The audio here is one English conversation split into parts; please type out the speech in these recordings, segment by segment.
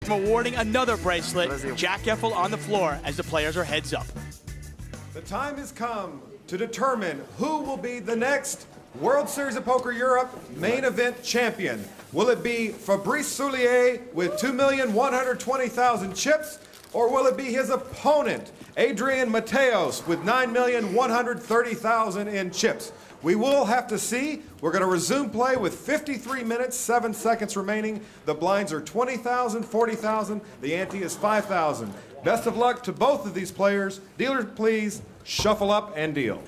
Awarding another bracelet. Jack Effel on the floor as the players are heads up. The time has come to determine who will be the next World Series of Poker Europe main event champion. Will it be Fabrice Soulier with 2,120,000 chips, or will it be his opponent, Adrian Mateos, with 9,130,000 in chips? We will have to see. We're going to resume play with 53 minutes, 7 seconds remaining. The blinds are 20,000, 40,000. The ante is 5,000. Best of luck to both of these players. Dealers, please shuffle up and deal.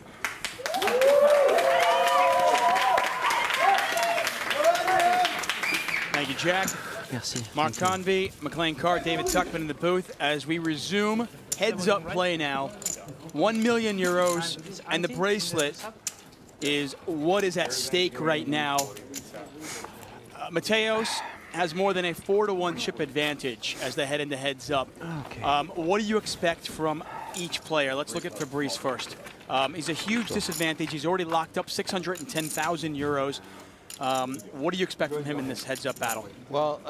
Thank you, Jack. Merci. Mark Convey, McLean Carr, David Tuckman in the booth as we resume heads-up play now. 1 million euros, and the bracelet is what is at stake right now. Mateos has more than a 4-to-1 chip advantage as they head into heads-up. Okay. What do you expect from each player? Let's look at Fabrice first. He's a huge disadvantage. He's already locked up 610,000 euros. What do you expect from him in this heads-up battle? Well,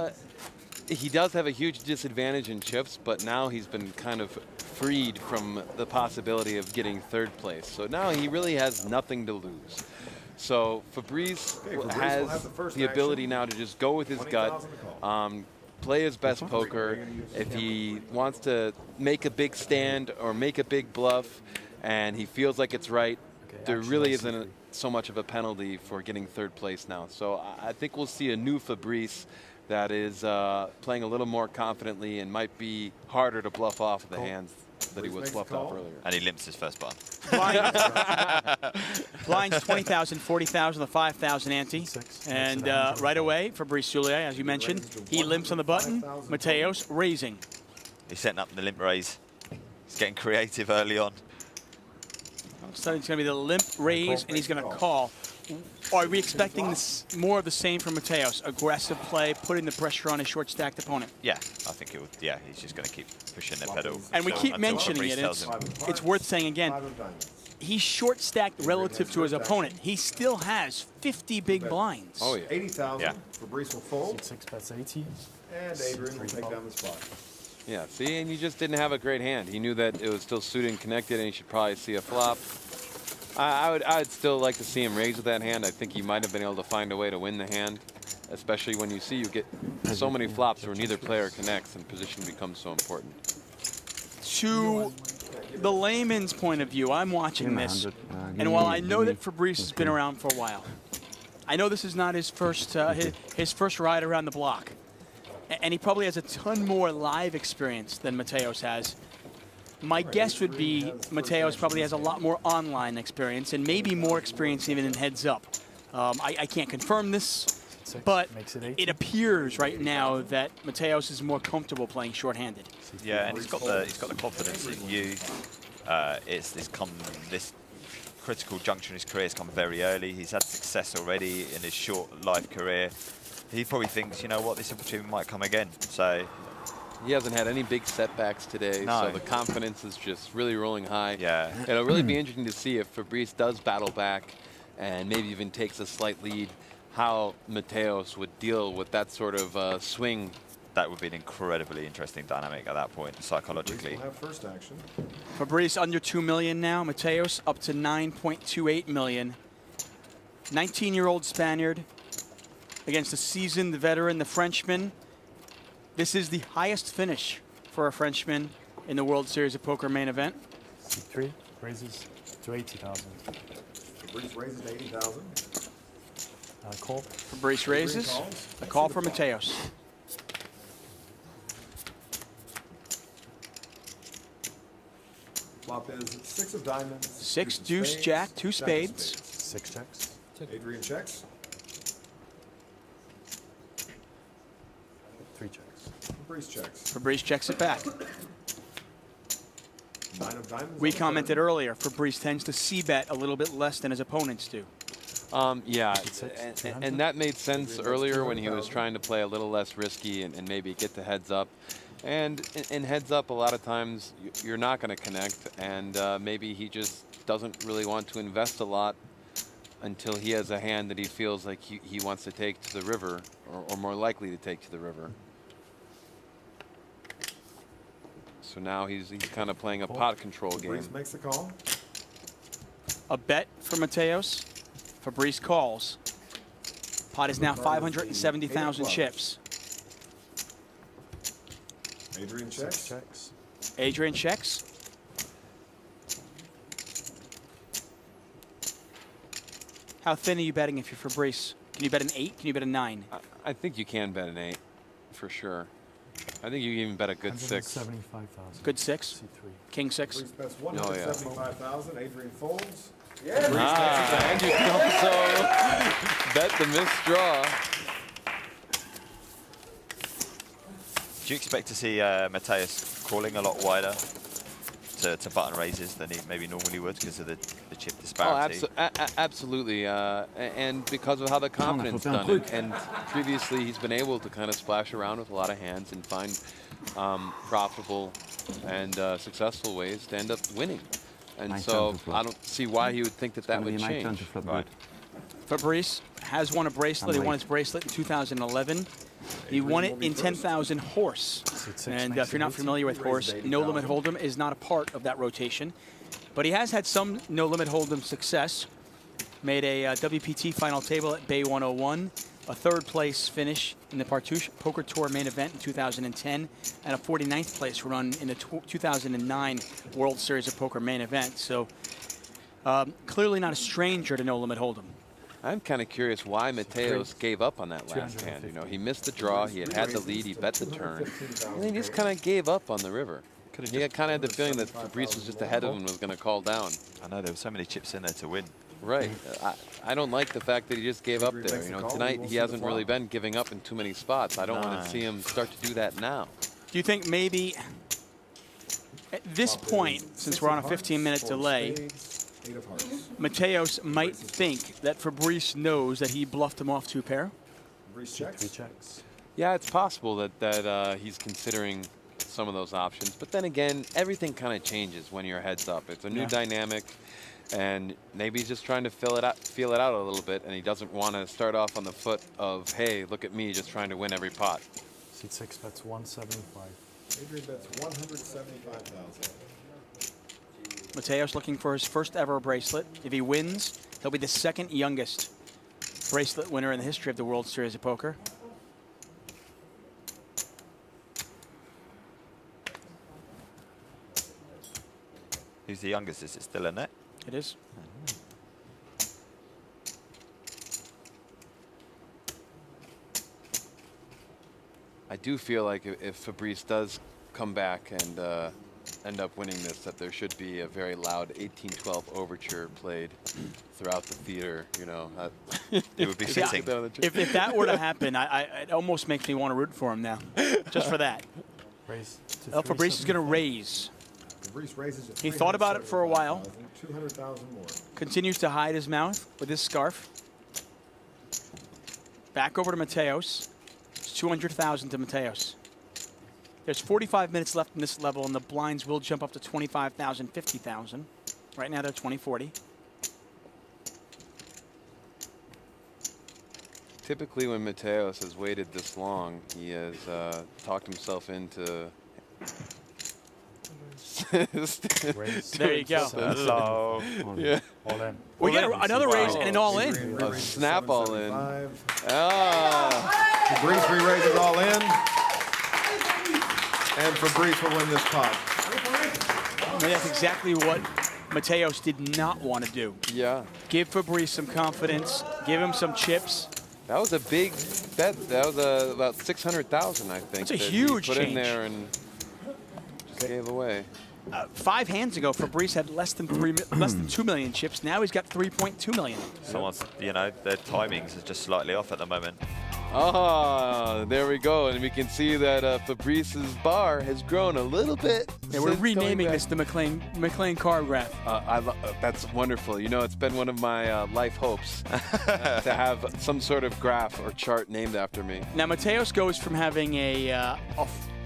he does have a huge disadvantage in chips, but now he's been kind of freed from the possibility of getting third place. So now he really has nothing to lose. So Fabrice has the ability now to just go with his gut, play his best poker. If he wants to make a big stand or make a big bluff and he feels like it's right, there really isn't so much of a penalty for getting third place now. So I think we'll see a new Fabrice that is playing a little more confidently and might be harder to bluff off the hands that he was bluffed off earlier. And he limps his first bar. Blinds 20,000, 40,000, the 5,000 ante. And right away, Fabrice Soulier, as you mentioned, he limps on the button. Mateos raising. He's setting up the limp raise. He's getting creative early on. So it's going to be the limp raise, and he's going to call. Are we expecting this, more of the same from Mateos? Aggressive play, putting the pressure on his short-stacked opponent. Yeah, I think it would. Yeah, he's just going to keep pushing the pedal. And we keep mentioning it. It's worth saying again. He's short-stacked relative to his opponent. He still has 50 big blinds. Oh yeah, 80,000. Yeah. Fabrice will fold. 6 bets 80. And Adrian will take down the spot. yeah. See, and he just didn't have a great hand. He knew that it was still suited and connected, and he should probably see a flop. I'd still like to see him raise with that hand. I think he might have been able to find a way to win the hand, especially when you see you get so many flops where neither player connects and position becomes so important. To the layman's point of view, I'm watching this, and while I know that Fabrice has been around for a while, I know this is not his first ride around the block, and he probably has a ton more live experience than Mateos has. My guess would be Mateos probably has a lot more online experience and maybe more experience even in heads up. I can't confirm this, but it appears right now that Mateos is more comfortable playing shorthanded. Yeah, and he's got the confidence in you. This critical juncture in his career has come very early. He's had success already in his short life career. He probably thinks, you know what, this opportunity might come again. So. He hasn't had any big setbacks today, so the confidence is just really rolling high. Yeah. It'll really be interesting to see if Fabrice does battle back and maybe even takes a slight lead, how Mateos would deal with that sort of swing. That would be an incredibly interesting dynamic at that point, psychologically. Fabrice will have first action. Fabrice under 2 million now. Mateos up to 9.28 million. 19-year-old Spaniard against a seasoned veteran, the Frenchman. This is the highest finish for a Frenchman in the World Series of Poker main event. C3 raises to 80,000. Fabrice raises to 80,000. Call. Fabrice raises. A call for Mateos. Flop is 6 of diamonds. 6 deuce, jack, 2 spades. 6 checks. Adrian checks. 3 checks. Fabrice checks. Fabrice checks it back. 9 of diamonds. We commented earlier, Fabrice tends to c-bet a little bit less than his opponents do. Yeah, and that made sense earlier when he was trying to play a little less risky and maybe get the heads up. And in heads up, a lot of times you're not going to connect, and maybe he just doesn't really want to invest a lot until he has a hand that he feels like he wants to take to the river, or more likely to take to the river. So now he's kind of playing a pot control game. Fabrice makes the call. A bet for Mateos. Fabrice calls. Pot is now 570,000 chips. Adrian checks. Checks. Adrian checks. How thin are you betting if you're Fabrice? Can you bet an 8? Can you bet a 9? I think you can bet an 8, for sure. I think you can even bet a good 6. 175,000. Good 6? C3. King 6? Fabrice bets 175,000. Adrian folds. And you can also bet the missed draw. Do you expect to see Mateos calling a lot wider to button raises than he maybe normally would because of the chip disparity? Oh, absolutely. And because of how the confidence done it. And previously he's been able to kind of splash around with a lot of hands and find profitable and successful ways to end up winning. And so I don't see why he would think that that would change. Right. Fabrice has won a bracelet. He won his bracelet in 2011. He won it in 10,000 horse. And if you're not familiar with horse, no limit hold'em is not a part of that rotation. But he has had some no limit hold'em success. Made a WPT final table at Bay 101, a third place finish in the Poker Tour main event in 2010, and a 49th place run in the 2009 World Series of Poker main event. So clearly not a stranger to no limit hold'em. I'm kind of curious why Mateos gave up on that last hand. You know, he missed the draw, he had the lead, he bet the turn, and then he just kind of gave up on the river. He kind of had the feeling that Fabrice was just ahead of him and was going to call down. I know there were so many chips in there to win. Right. I don't like the fact that he just gave up there. You know, tonight he hasn't really been giving up in too many spots. I don't want to see him start to do that now. Do you think maybe at this point, since we're on a 15-minute delay, Mateos might think that Fabrice knows that he bluffed him off 2 pair? Fabrice checks. Checks. Yeah, it's possible that he's considering some of those options. But then again, everything kind of changes when you're heads up. It's a new dynamic, and maybe he's just trying to feel it out a little bit, and he doesn't want to start off on the foot of, hey, look at me just trying to win every pot. C6 bets 175. Adrian bets 175,000. Mateos looking for his first ever bracelet. If he wins, he'll be the second youngest bracelet winner in the history of the World Series of Poker. Who's the youngest? Is it still Annette? It is. I do feel like if Fabrice does come back and end up winning this, that there should be a very loud 1812 overture played throughout the theater. You know, It would be fitting. If that were to happen, it almost makes me want to root for him now, just for that. Raise to Fabrice is going to raise. Fabrice raises to He thought about it for a while. 200,000 more. Continues to hide his mouth with his scarf. Back over to Mateos. It's 200,000 to Mateos. There's 45 minutes left in this level, and the blinds will jump up to 25,000, 50,000. Right now they're 20-40. Typically, when Mateos has waited this long, he has talked himself into. There you go. Hello. Yeah. All in. We get another raise and an all-in. A snap all in. 175. Ah. Fabrice re-raises all in. And Fabrice will win this pot. And that's exactly what Mateos did not want to do. Yeah. Give Fabrice some confidence. Give him some chips. That was a big bet. That was about 600,000, I think. That's a that huge he put in change. there and just gave away. 5 hands ago, Fabrice had less than 2 million chips. Now he's got 3.2 million. Someone's, you know, their timings is just slightly off at the moment. Ah, there we go. And we can see that Fabrice's bar has grown a little bit. Yeah, we're since renaming going this the McLean Card Graph. That's wonderful. You know, it's been one of my life hopes to have some sort of graph or chart named after me. Now, Mateos goes from having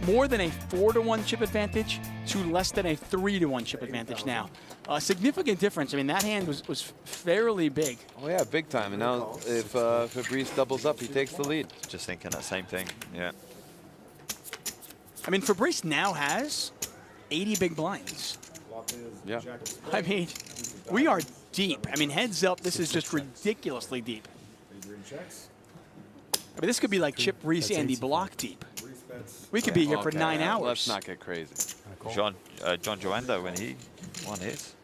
more than a 4-to-1 chip advantage to less than a 3-to-1 chip advantage now. A significant difference. I mean, that hand was fairly big. Oh, yeah, big time. And now if Fabrice doubles up, he takes the lead. Just thinking that same thing. Yeah. I mean, Fabrice now has 80 big blinds. Yeah. I mean, we are deep. I mean, heads up, this is just ridiculously deep. I mean, this could be like Chip Reese, Andy Block deep. We could be here for 9 hours. Let's not get crazy. John Joando, when he won his,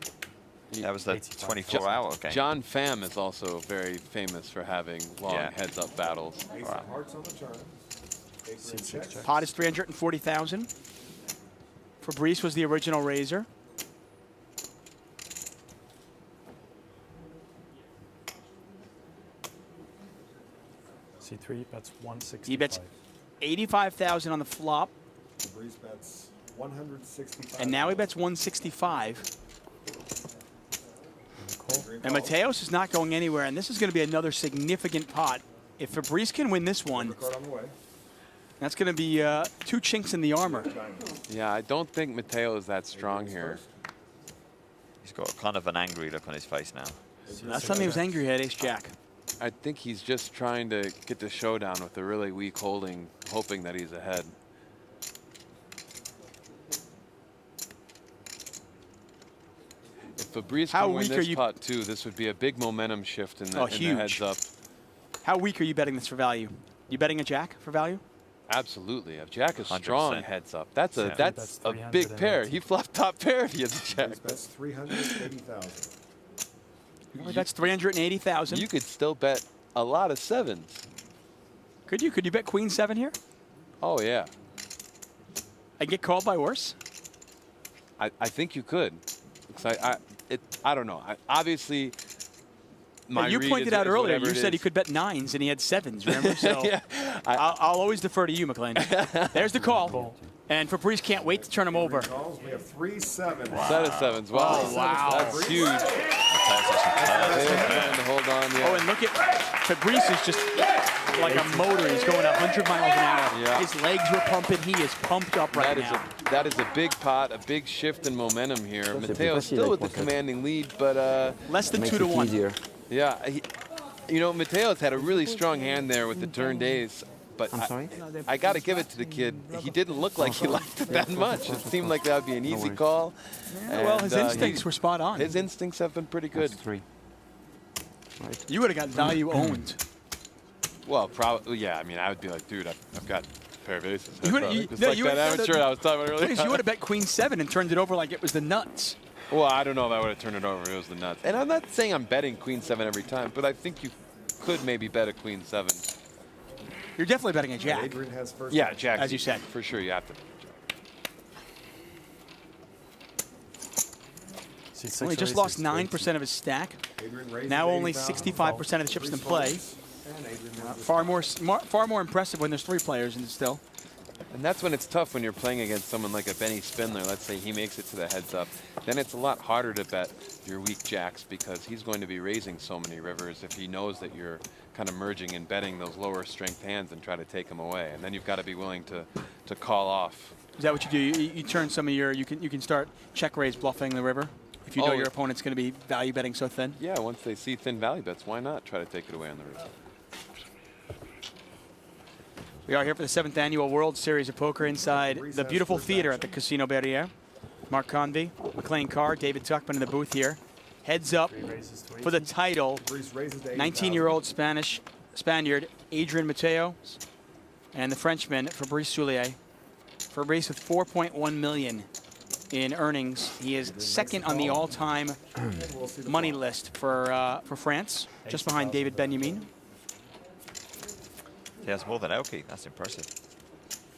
that was the 24-hour game. John Pham is also very famous for having long heads-up battles. Pot is 340,000. Fabrice was the original raiser. C3 bets 165. He bets 85,000 on the flop. Fabrice bets 165. And now he bets 165. And Mateos is not going anywhere, and this is going to be another significant pot. If Fabrice can win this one, that's going to be 2 chinks in the armor. Yeah, I don't think Mateo is that strong here. He's got kind of an angry look on his face now. Last time he was angry, he had ace-jack. I think he's just trying to get the showdown with a really weak holding, hoping that he's ahead. If Fabrice can win this pot too, this would be a big momentum shift in the, in the heads up. How weak are you betting this for value? You betting a jack for value? Absolutely. If Jack is strong 100%. heads up, that's a big pair. He flopped top pair if he has a Jack. That's 380,000. That's 380,000. You could still bet a lot of sevens. Could you? Could you bet Queen 7 here? Oh yeah. And get called by worse? I think you could. I don't know. Obviously, my you read pointed is out earlier, you it said he is. could bet 9s and he had 7s, remember? So Yeah. I'll always defer to you, McLean. There's the call. And Fabrice can't wait to turn him over. We have 3 7s. Set of sevens. Wow. Oh, wow. That's huge. And hold on. Yeah. Oh, and look at Fabrice is just like a motor. He's going 100 miles an hour. Yeah. His legs were pumping. He is pumped up right now. That is a big pot, a big shift in momentum here. Mateo still with the commanding lead, but less than 2 to 1. Yeah, you know, Mateo's had a really strong hand there with the turn days. But I got to give it to the kid. He didn't look like he liked it that much. It seemed like that would be an easy call. Yeah, well, his instincts were spot on. His instincts have been pretty good. You would have got value owned. Well, probably, yeah. I mean, I would be like, dude, I've got a pair of aces. You would, Just like that amateur I was talking about earlier. You would have bet Queen 7 and turned it over like it was the nuts. Well, I don't know if I would have turned it over. It was the nuts. And I'm not saying I'm betting Queen 7 every time, but I think you could maybe bet a Queen 7. You're definitely betting a jack. Adrian has first. Yeah, jack. As you said. For sure, you have to. Well, he just lost 9% of his stack. Now only 65% of the chips in play. Far more impressive when there's 3 players in still. And that's when it's tough when you're playing against someone like a Benny Spindler. Let's say he makes it to the heads up. Then it's a lot harder to bet your weak jacks because he's going to be raising so many rivers if he knows that you're kind of merging and betting those lower strength hands and try to take them away. And then you've got to be willing to call off. Is that what you do? You turn some of your, you can start check raise bluffing the river if you know your opponent's going to be value betting so thin? Yeah, once they see thin value bets, why not try to take it away on the river? We are here for the 7th annual World Series of Poker inside the beautiful theater at the Casino Berriere. Mark Convey, McLean Carr, David Tuckman in the booth here. Heads up for the title, 19-year-old Spaniard Adrian Mateo and the Frenchman Fabrice Soulier. Fabrice with 4.1 million in earnings. He is second on the all-time money list for France, just behind David Benjamin. He has more than Elke. That's impressive.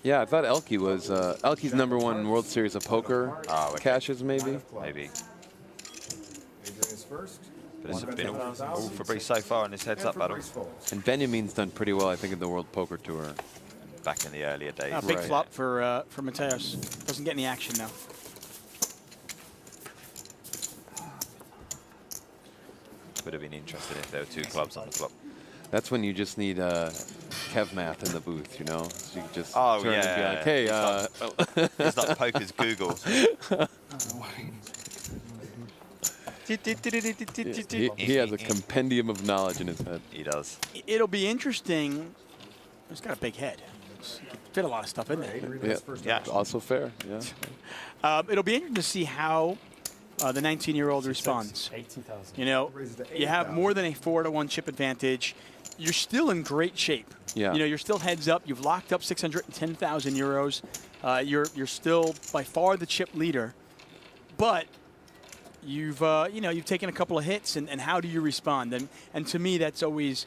Yeah, I thought Elke was Elke's #1 World Series of Poker cashes, maybe. Maybe. But it's been all Fabrice so far in this heads-up battle. And Benjamin's done pretty well, I think, in the World Poker Tour. Back in the earlier days. Big flop for Mateos. Doesn't get any action now. Would have been interesting if there were 2 clubs on the flop. That's when you just need Kev math in the booth, you know? So you can just turn and be like, hey, it's like poker's Google. He has a compendium of knowledge in his head. He does. It'll be interesting. He's got a big head. fit a lot of stuff in there. Yeah, also fair. Yeah. It'll be interesting to see how the 19-year-old responds. 80,000. You know, you have more than a 4-to-1 chip advantage. You're still in great shape. Yeah. You know, you're still heads up. You've locked up 610,000 euros. You're still by far the chip leader, but you've you've taken a couple of hits, and how do you respond? And to me, that's always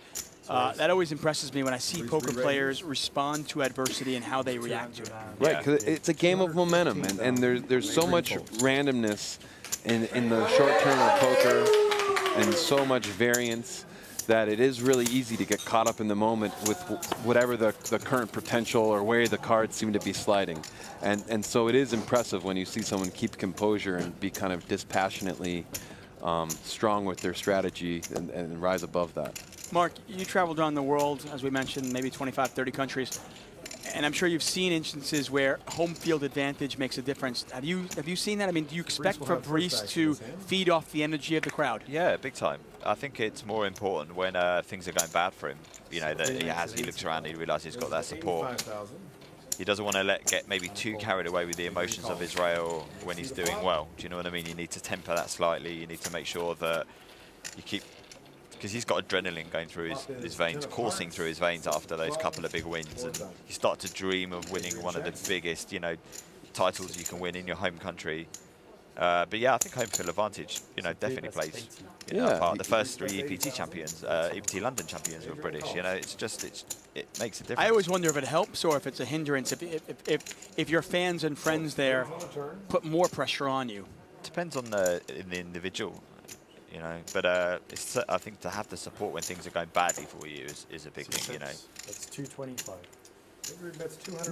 that always impresses me when I see poker players respond to adversity and how they react to it. Right, because it's a game of momentum, and there's so much randomness in the short term of poker, and so much variance, that it is really easy to get caught up in the moment with whatever the current potential or where the cards seem to be sliding. And so it is impressive when you see someone keep composure and be kind of dispassionately strong with their strategy and rise above that. Mark, you traveled around the world, as we mentioned, maybe 25, 30 countries. And I'm sure you've seen instances where home field advantage makes a difference. Have you seen that? I mean, do you expect Fabrice to feed off the energy of the crowd? Yeah, big time. I think it's more important when things are going bad for him. You know, that as he looks around, he realizes he's got that support. He doesn't want to get maybe too carried away with the emotions of Israel when he's doing well. Do you know what I mean? You need to temper that slightly. You need to make sure that you keep, because he's got adrenaline going through his veins, coursing through his veins after those couple of big wins, and you start to dream of winning one of the biggest, titles you can win in your home country. But yeah, I think home field advantage, definitely plays a part. The first 3 EPT champions, EPT London champions were British. It makes a difference. I always wonder if it helps or if it's a hindrance. If your fans and friends there put more pressure on you. Depends on the individual. But I think to have the support when things are going badly for you is a big thing. That's 225.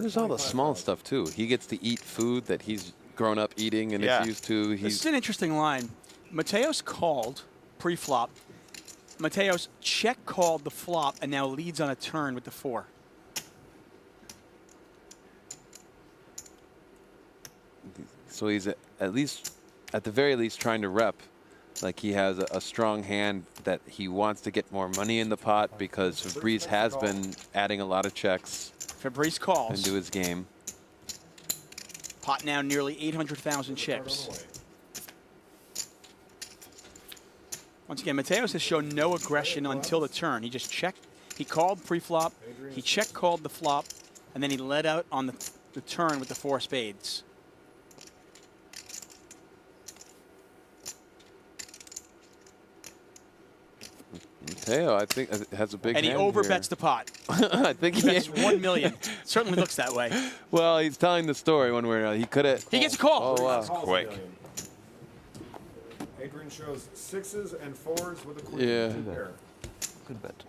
There's all the small stuff too. He gets to eat food that he's grown up eating and is used to. This is an interesting line. Mateos called pre-flop. Mateos check called the flop and now leads on a turn with the 4. So he's at the very least trying to rep. Like he has a strong hand that he wants to get more money in the pot because Fabrice has been adding a lot of checks. Fabrice calls into his game. Pot now nearly 800,000 chips. Once again, Mateos has shown no aggression until the turn. He just checked. He called pre-flop. He check-called the flop, and then he led out on the turn with the 4 spades. Mateo, I think, has a big hand and he overbets the pot. I think he bets 1 million. Certainly looks that way. Well, he's telling the story one way or another. He could have. He gets a call. Oh, wow. Quick. Adrian shows 6s and 4s with a queen. Yeah. Good bet.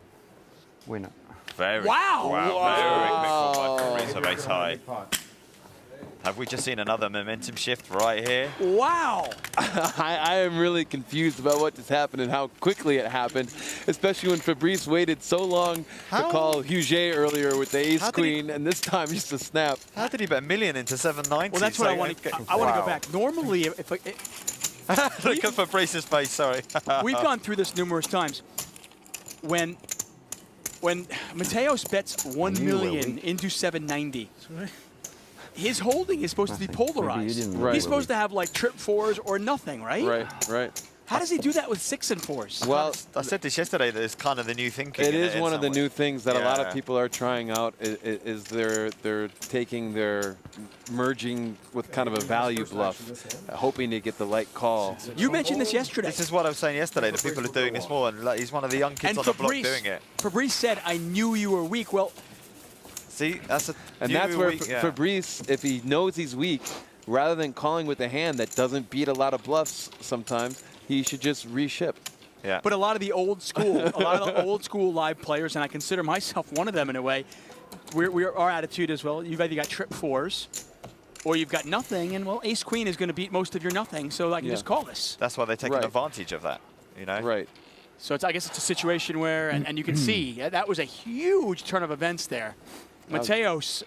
Winner. Very. Wow. Wow. Very quick call by Fabrice high. Have we just seen another momentum shift right here? Wow. I am really confused about what just happened and how quickly it happened, especially when Fabrice waited so long to call Huget earlier with the ace-queen, and this time just a snap. How did he bet 1 million into 790? Well, that's what I want to. I want to go back. Normally, if look at Fabrice's face. Sorry. We've gone through this numerous times. When Mateos bets 1 million into 790. His holding is supposed to be polarized. He's supposed to have like trip 4s or nothing, right? Right. How does he do that with 6 and 4s? Well, I said this yesterday, that it's kind of the new thinking. It is one of the new things that a lot of people are trying out. Is they're taking their merging with kind of a value bluff, hoping to get the light call. You mentioned this yesterday. This is what I was saying yesterday. The people are doing this more, and he's one of the young kids on the block doing it. Fabrice said, "I knew you were weak." Well. See, that's where Fabrice, if he knows he's weak, rather than calling with a hand that doesn't beat a lot of bluffs sometimes, he should just reship. Yeah. But a lot of the old school live players, and I consider myself one of them in a way, our attitude as well, you've either got trip 4s or you've got nothing, and well, ace-queen is going to beat most of your nothing, so I can just call this. That's why they're taking advantage of that, Right. So I guess it's a situation where, and you can see, that was a huge turn of events there. Mateos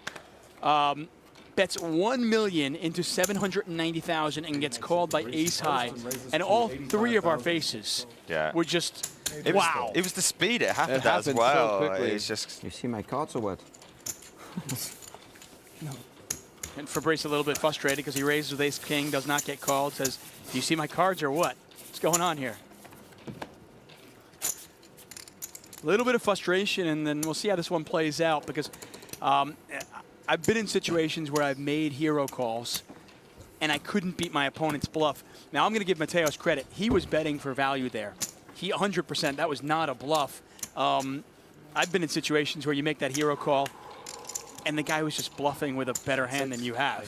bets 1 million into 790,000 and gets called by ace high, and all 3 of our faces were just wow. It was the speed it happened as well. So quickly. It's just. You see my cards or what? And Fabrice a little bit frustrated because he raises with ace-king, does not get called, says, do you see my cards or what? What's going on here? A little bit of frustration, and then we'll see how this one plays out, because I've been in situations where I've made hero calls, and I couldn't beat my opponent's bluff. Now, I'm going to give Mateos credit. He was betting for value there. He 100%, that was not a bluff. I've been in situations where you make that hero call, and the guy was just bluffing with a better hand than you have.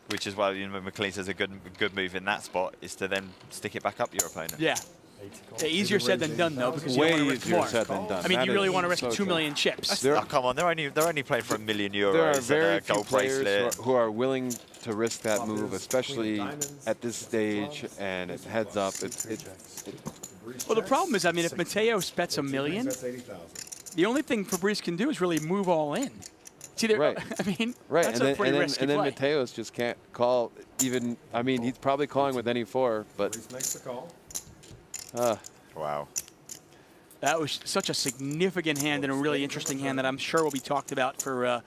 Which is why, you know, McLean says a good move in that spot is to then stick it back up your opponent. Yeah. Yeah, easier said than done, though, because you Way want to risk easier more. said than done. I mean, That you really is want to risk so 2 true. million chips. Oh, come on, they're only playing for €1 million. There are very and a few gold players bracelet. who are willing to risk that move, especially at this stage, and it's heads up. Well, the problem is, I mean, if Mateos bets $1 million, the only thing Fabrice can do is really move all in. It's either, Right. I mean, Right, that's and a pretty risky then play. Mateos just can't call even. I mean, he's probably calling with any 4, but Makes the call. Wow. That was such a significant hand and a really interesting hand that I'm sure will be talked about for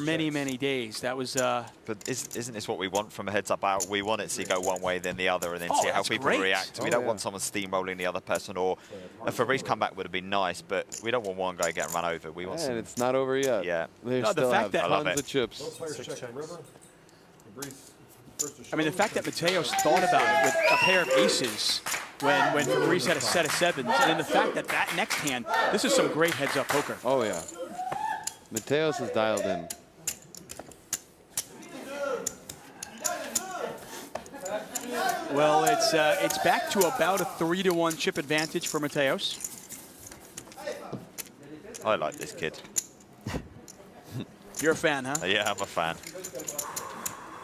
many, many days. That was. But isn't this what we want from a heads-up out? We want it to go one way, then the other, and then Oh, see how that's people great. react. We don't want someone steamrolling the other person, or a Fabrice comeback would have been nice, but we don't want one guy getting run over. We want and some. it's not over yet. Yeah. They No, the still fact have that- I love tons it. of chips. Players check the river. Fabrice first to I mean, the show. fact that Mateos thought about it with a pair of aces when Fabrice had a set of 7s, and then the fact that that next hand, this is some great heads-up poker. Oh yeah, Mateos is dialed in. Well, it's back to about a 3-to-1 chip advantage for Mateos. I like this kid. You're a fan, huh? Yeah, I'm a fan.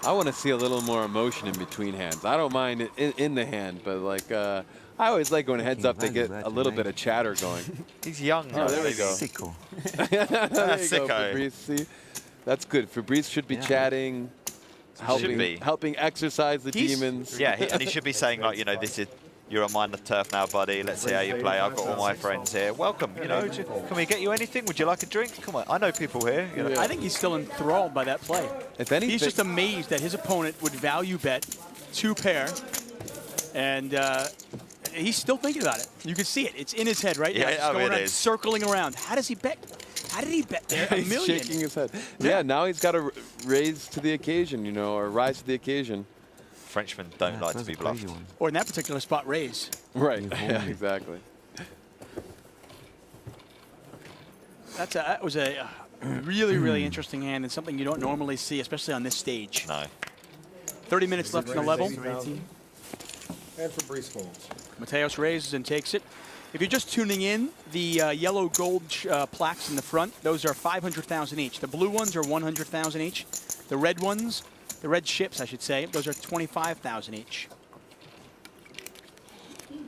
I want to see a little more emotion in between hands. I don't mind it in the hand, but like I always like when heads up, they get a little bit of chatter going. He's young. Oh, there we go. Sicko. There you go, Sicko. Fabrice. See, that's good. Fabrice should be chatting, Should be. helping exercise the demons. Yeah, and he should be saying, like, you know, this is, you're on my turf now, buddy. Let's see how you play. I've got all my friends here. Welcome. You know, can we get you anything? Would you like a drink? Come on, I know people here. You know. I think he's still enthralled by that play. If anything, He's just amazed that his opponent would value bet 2 pair, and he's still thinking about it. You can see it. It's in his head right now. Yeah, It's I going mean, it around, is. circling around. How does he bet? How did he bet there? $1 he's million. shaking his head. Yeah, now he's got to raise to the occasion, you know, or rise to the occasion. Frenchmen don't like to be bluffed. Or in that particular spot, raise. Right. Yeah, exactly. That was a really, really interesting hand and something you don't normally see, especially on this stage. No. 30 minutes left in the level. And Fabrice folds. Mateos raises and takes it. If you're just tuning in, the yellow gold plaques in the front, those are 500,000 each. The blue ones are 100,000 each. The red ones, the red ships, I should say, those are 25,000 each.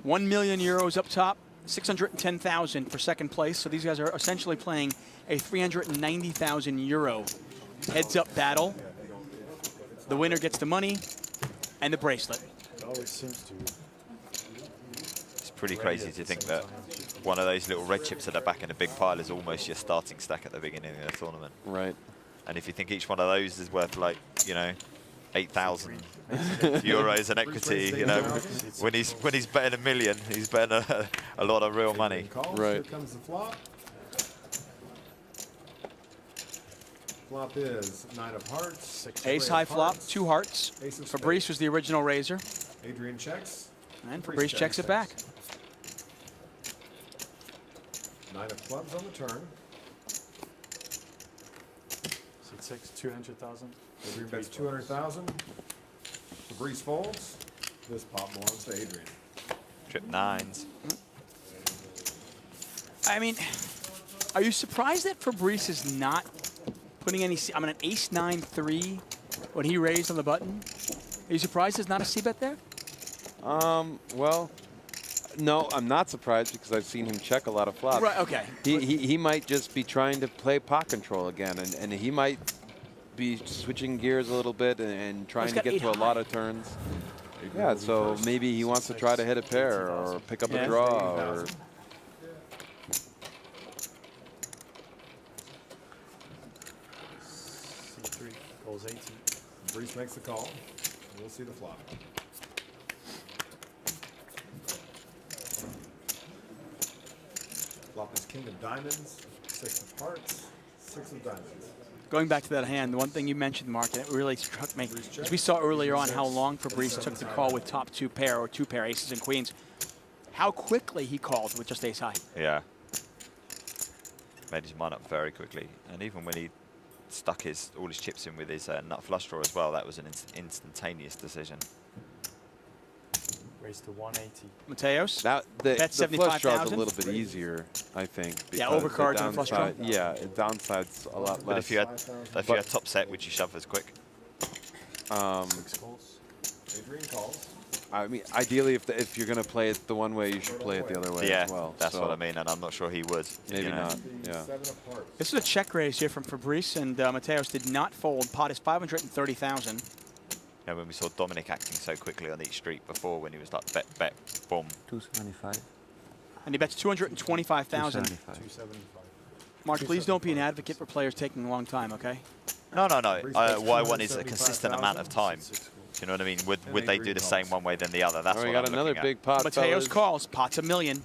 1 million euros up top, 610,000 for second place. So these guys are essentially playing a 390,000 euro heads-up battle. The winner gets the money and the bracelet. It always seems to. It's pretty crazy to think that one of those little red chips at the back in a big pile is almost your starting stack at the beginning of the tournament. Right. And if you think each one of those is worth, like, you know, 8,000 euros in equity, you know, when he's betting $1 million, he's betting a lot of real money. Calls. Right. Here comes the flop. Flop is 9 of hearts. Ace high flop, 2 hearts. Ace of Fabrice was the original raiser, Adrian checks. and Fabrice checks it back. 9 of clubs on the turn. 6, 200,000. Adrian bets 200,000. Fabrice folds. This pot belongs to Adrian. Trip 9s. I mean, are you surprised that Fabrice is not putting any, I mean, an ace 9-3 when he raised on the button? Are you surprised there's not a c-bet there? Well, no, I'm not surprised because I've seen him check a lot of flops. Right, okay. He might just be trying to play pot control again, and he might be switching gears a little bit and trying to got get 8 to a high. lot of turns. Yeah, so maybe he wants to try to hit a pair or pick up Yeah. a draw. Or Fabrice makes the call. We'll see the flop. Flop is king of diamonds, 6 of hearts, 6 of diamonds. Going back to that hand, the one thing you mentioned, Mark, and it really struck me, as we saw earlier on how long Fabrice took the call with top 2 pair or 2 pair aces and queens, how quickly he called with just ace high. Yeah. Made his mind up very quickly. And even when he stuck all his chips in with his nut flush draw as well, that was an instantaneous decision. Raised to 180. Mateos? The flush draw is a little bit easier, I think. Yeah, overcards and flush draw. Yeah, it downsides a lot less. But if you had top set, would you shove as quick? 6 calls. Adrian calls. I mean, ideally, if you're going to play it the one way, you should play it the other way as well. That's what I mean, and I'm not sure he would. Maybe not, yeah. This is a check raise here from Fabrice, and Mateos did not fold. Pot is 530,000. Yeah, when we saw Dominic acting so quickly on each street before, when he was like, bet, boom. 275. And he bets 225,000. 275. Mark, please don't be an advocate for players taking a long time, okay? No. What I want is a consistent amount of time. Do you know what I mean? Would they do the same one way than the other? That's what we got I'm another looking big at. pot. Mateos calls. Pot's $1 million.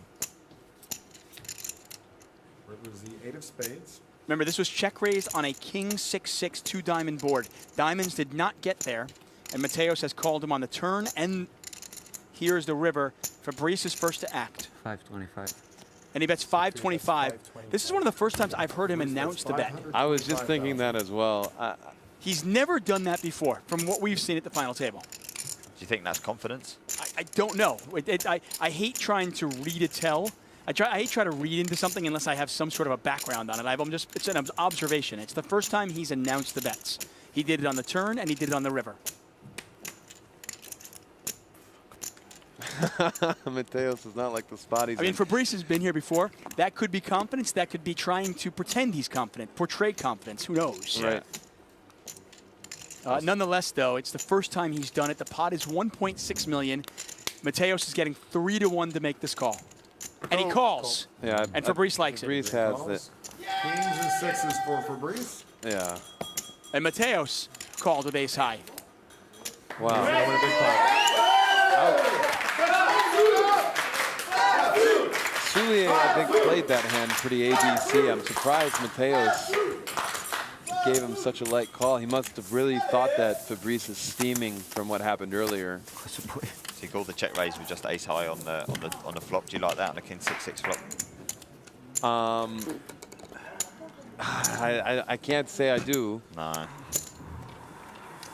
It was the 8 of spades. Remember, this was check raised on a king 6-6 2-diamond board. Diamonds did not get there, and Mateos has called him on the turn, and here's the river. Fabrice is first to act. 525. And he bets 525. This is one of the first times I've heard him announce the bet. I was just thinking that as well. He's never done that before, from what we've seen at the final table. Do you think that's confidence? I don't know. I hate trying to read a tell. I hate trying to read into something unless I have some sort of a background on it. It's an observation. It's the first time he's announced the bets. He did it on the turn, and he did it on the river. Mateos is not like the spot he's I mean, Fabrice has been here before. That could be confidence. That could be trying to pretend he's confident, portray confidence. Who knows? Right. Nonetheless, though, it's the first time he's done it. The pot is 1.6 million. Mateos is getting 3-1 to make this call. And he calls. Yeah, and Fabrice likes Fabrice it. has it. Queens and 6s for Fabrice. Yeah. And Mateos called with ace high. Wow. Soulier, I think, played that hand pretty ABC. I'm surprised Mateos gave him such a light call. He must have really thought that Fabrice is steaming from what happened earlier. So he called the check raise with just ace high on the flop. Do you like that on a king 6-6 flop? I can't say I do. No.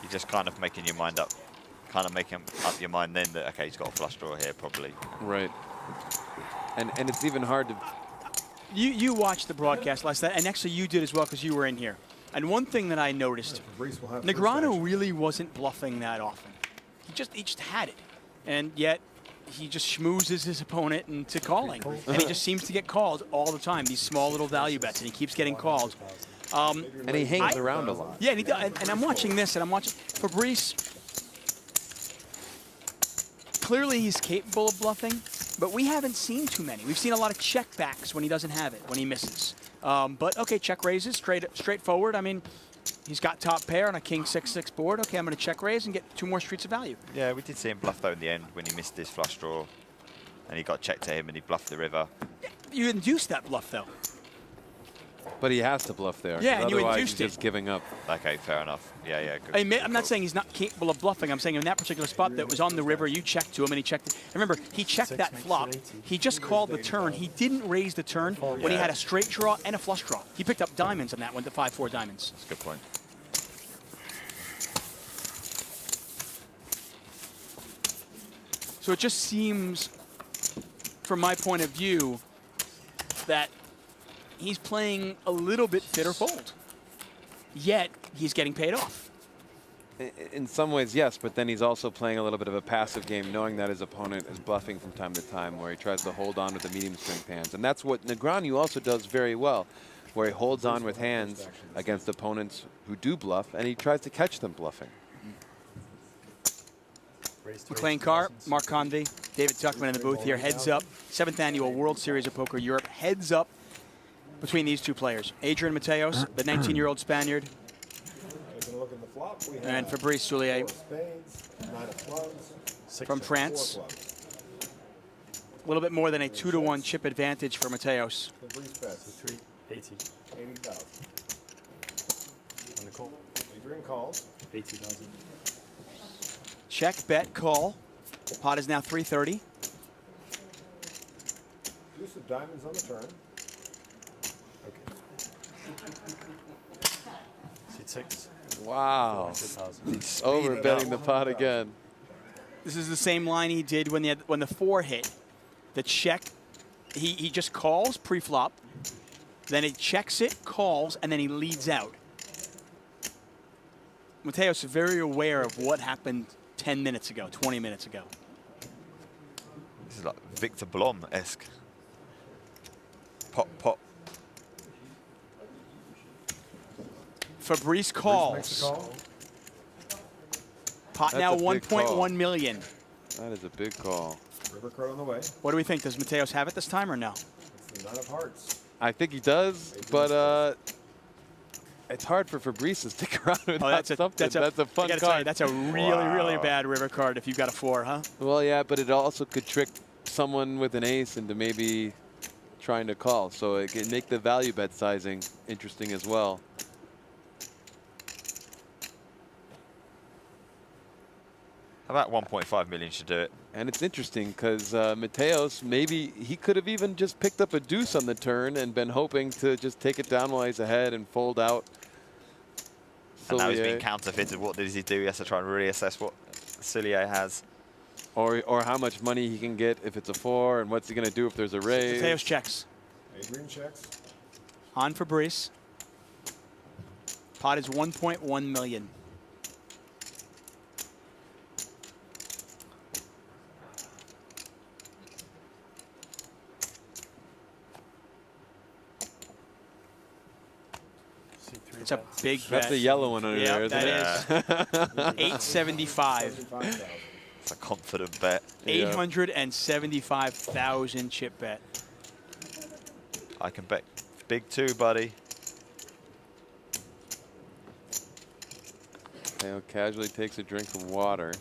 You're just kind of making your mind up. Kind of making up your mind then that, okay, he's got a flush draw here, probably. Right. And it's even hard to... You watched the broadcast last night, and actually you did as well because you were in here. And one thing that I noticed, Negreanu really wasn't bluffing that often. He just had it. And yet, he just schmoozes his opponent into calling. And he just seems to get called all the time, these small little value bets, and he keeps getting called. And he hangs around a lot. Yeah, and I'm watching this, and I'm watching Fabrice. Clearly, he's capable of bluffing, but we haven't seen too many. We've seen a lot of checkbacks when he doesn't have it, when he misses. But okay, check raises, straightforward. I mean, he's got top pair on a king 6-6 board. Okay, I'm going to check raise and get 2 more streets of value. Yeah, we did see him bluff though in the end when he missed his flush draw, and he got checked to him and he bluffed the river. You induced that bluff though. But he has to bluff there. Yeah, and you otherwise induced he's just giving up. Okay, fair enough. Yeah, good. I'm not saying he's not capable of bluffing. I'm saying in that particular spot that was on the river, you checked to him and he checked it. And remember, he checked that flop. He just called the turn. He didn't raise the turn when he had a straight draw and a flush draw. He picked up diamonds on that one, the 5-4 diamonds. That's a good point. So it just seems, from my point of view, that he's playing a little bit fit or fold. Yet, he's getting paid off. In some ways, yes, but then he's also playing a little bit of a passive game, knowing that his opponent is bluffing from time to time, where he tries to hold on with the medium strength hands. And that's what Negreanu also does very well, where he holds on with hands against opponents who do bluff, and he tries to catch them bluffing. McLean Carr, Mark Convey, David Tuckman in the booth here. Heads up. 7th Annual World Series of Poker Europe. Heads up between these two players. Adrian Mateos, the 19-year-old Spaniard, looking the flop. We have And Fabrice Soulier 4 spades, 9 of clubs, from 4 France. clubs. A little bit more than a 2-to-1 chip advantage for Mateos. Fabrice bets 380. 80,000. On the call. Adrian calls. 80,000. Check, bet, call. Pot is now 330. Deuce of diamonds on the turn. Seat 6. Wow. 400,000. He's over betting the pot again. This is the same line he did when the 4 hit. The check, he just calls pre-flop, then he checks it, calls, and then he leads out. Mateos is very aware of what happened 10 minutes ago, 20 minutes ago. This is like Victor Blom-esque. Pop, pop. Fabrice Makes a calls. call. Pot That's now a big call. 1.1 million. That is a big call. River card on the way. What do we think? Does Mateos have it this time or no? It's the 9 of hearts. I think he does, but it's hard for Fabrice to stick around without something. That's a fun I gotta tell you, card. that's a really bad river card if you've got a 4, huh? Well, yeah, but it also could trick someone with an ace into maybe trying to call. So it can make the value bet sizing interesting as well. About 1.5 million should do it. And it's interesting because Mateos, maybe he could have even just picked up a deuce on the turn and been hoping to just take it down while he's ahead and fold out. And now he's Soulier. being counterfeited. What does he do? He has to try and really assess what Soulier has. Or how much money he can get if it's a 4, and what's he going to do if there's a raise. Mateos checks. Adrian checks. On Fabrice. Pot is 1.1 million. Seat 3. It's a big bet. That's the yellow one under there, isn't it? That is 875. 75,000. It's a confident bet. 875,000 chip bet. I can bet big too, buddy. Mateo casually takes a drink of water.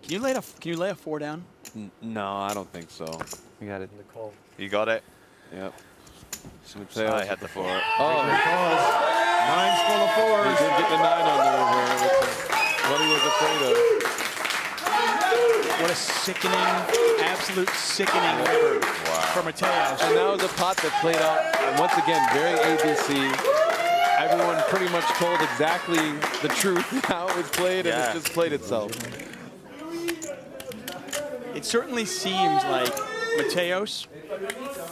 Can you lay a 4 down? No, I don't think so. You got it. On the call. You got it. Yep. I had the 4. Oh, Calls. 9's full of he 4s. did get the 9 on the river, which is what he was afraid of. What a sickening, absolute sickening river for Mateos. And that was a pot that played out, once again, very ABC. Everyone pretty much told exactly the truth how it was played, and Yeah. it just played itself. It certainly seems like Mateos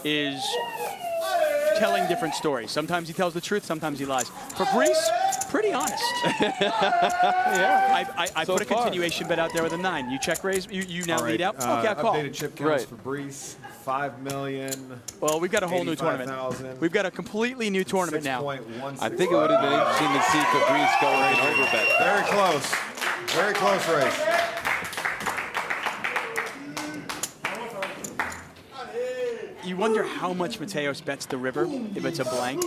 is telling different stories. Sometimes he tells the truth, sometimes he lies. Fabrice, pretty honest. Yeah. I So put a far. continuation bet out there with a 9. You check raise, you now All right, lead out. Okay, I call. Updated chip counts Right. for Fabrice. 5 million. Well, we've got a whole new 85,000. tournament. We've got a completely new tournament now. 6.165. I think it would have been interesting to see Fabrice go and overbet. Very close. Very close race. You wonder how much Mateos bets the river if it's a blank,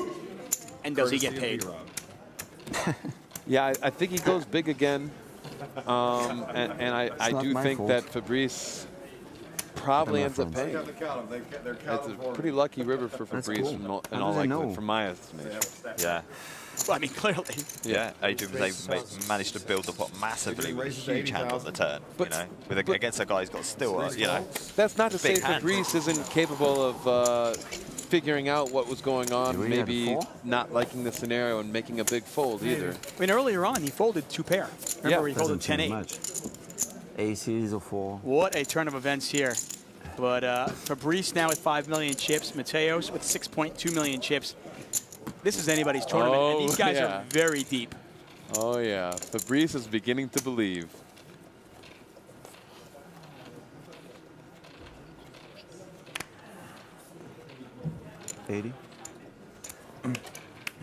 and does he get Courtesy paid? of B-Rob. Yeah, I think he goes big again. And I not do my think fault. that Fabrice probably ends up paying. Got the count. They're It's counting a for pretty lucky river for That's Fabrice cool. in How all do they likelihood, know? from my estimation. Yeah. Well, I mean, clearly. Yeah. Adrian was managed to build the pot massively with a huge hand on the turn. But- you know, against a guy who's got still, you know. That's not to say Big hand. Fabrice isn't capable of figuring out what was going on, You really had a maybe 4? not liking the scenario and making a big fold either. I mean, earlier on, he folded 2 pair. Remember, Yeah. he folded Doesn't change 10-8. much. Aces or 4. What a turn of events here. But Fabrice now with 5 million chips, Mateos with 6.2 million chips. This is anybody's tournament, and these guys yeah. are very deep. Oh yeah, Fabrice is beginning to believe. $80.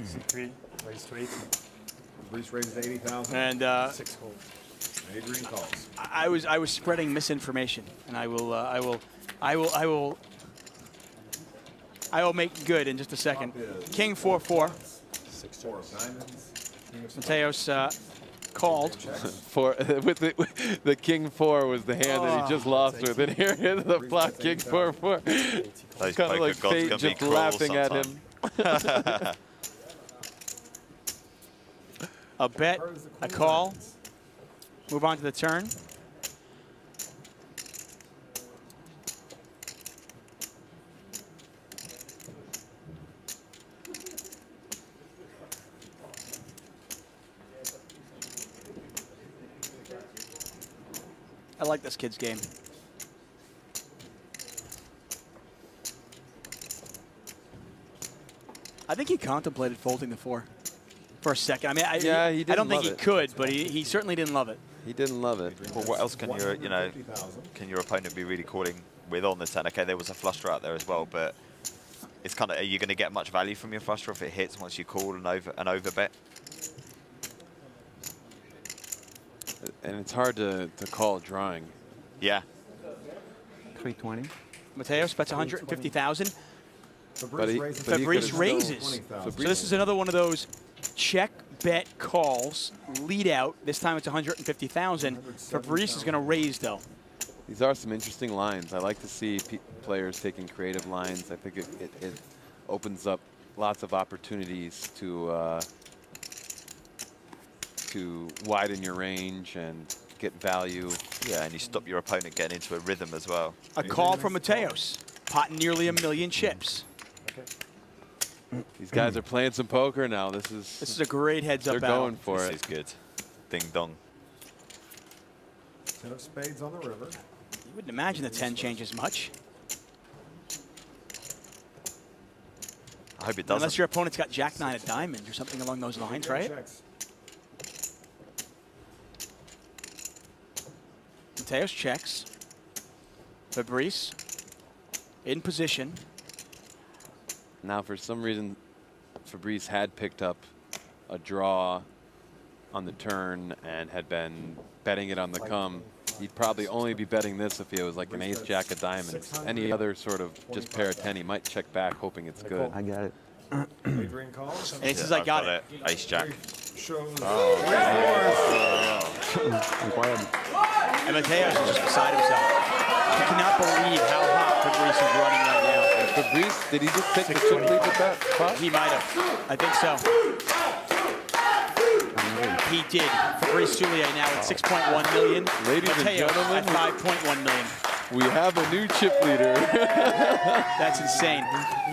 Seat 3. Raise to 80. Fabrice raises 80,000. And 6 calls. Adrian calls. I was spreading misinformation, and I will make good in just a second. King 4-4. 6 4 of diamonds. Mateos called. With the King 4 was the hand that he just lost with, and here is the flop King 4-4. Those Kind of like poker gods fate can be just cruel laughing at him. sometimes. A bet, a call. Move on to the turn. I like this kid's game. I think he contemplated folding the 4 for a second. I mean, I don't think he could, but he certainly didn't love it. He didn't love it. Well, what else can your your opponent be really calling with on the turn? Okay, there was a flush draw out there as well, but it's kind of, are you going to get much value from your flush draw if it hits once you call an over bet? And it's hard to call drawing. Yeah. 320. Mateos bets 150,000. Fabrice raises. So this is another one of those check, bet, calls, lead out. This time it's 150,000. Fabrice is going to raise, though. These are some interesting lines. I like to see players taking creative lines. I think it opens up lots of opportunities to widen your range and get value. Yeah, and you stop your opponent getting into a rhythm as well. A call from Mateos. Pot nearly 1 million chips. These guys are playing some poker now. This is a great heads-up battle. They're going for it. This is good. Ding dong. 10 of spades on the river. You wouldn't imagine the 10 changes much. I hope it doesn't. Unless your opponent's got Jack-9 of diamonds or something along those lines, right? Mateos checks. Fabrice in position. Now, for some reason, Fabrice had picked up a draw on the turn and had been betting it on the come. He'd probably only be betting this if it was like an ace-jack of diamonds. Any other sort of just pair of 10, he might check back hoping it's good. I got it. Adrian calls. And he says, I got it. Ace-jack. And Mateos is just beside himself. He cannot believe how hot Fabrice is running right now. Fabrice, did he just take the chip lead with that spot? He might have. I think so. He did. Fabrice Soulier now at 6.1 million. Ladies and Mateos gentlemen, at 5.1 million. We have a new chip leader. That's insane.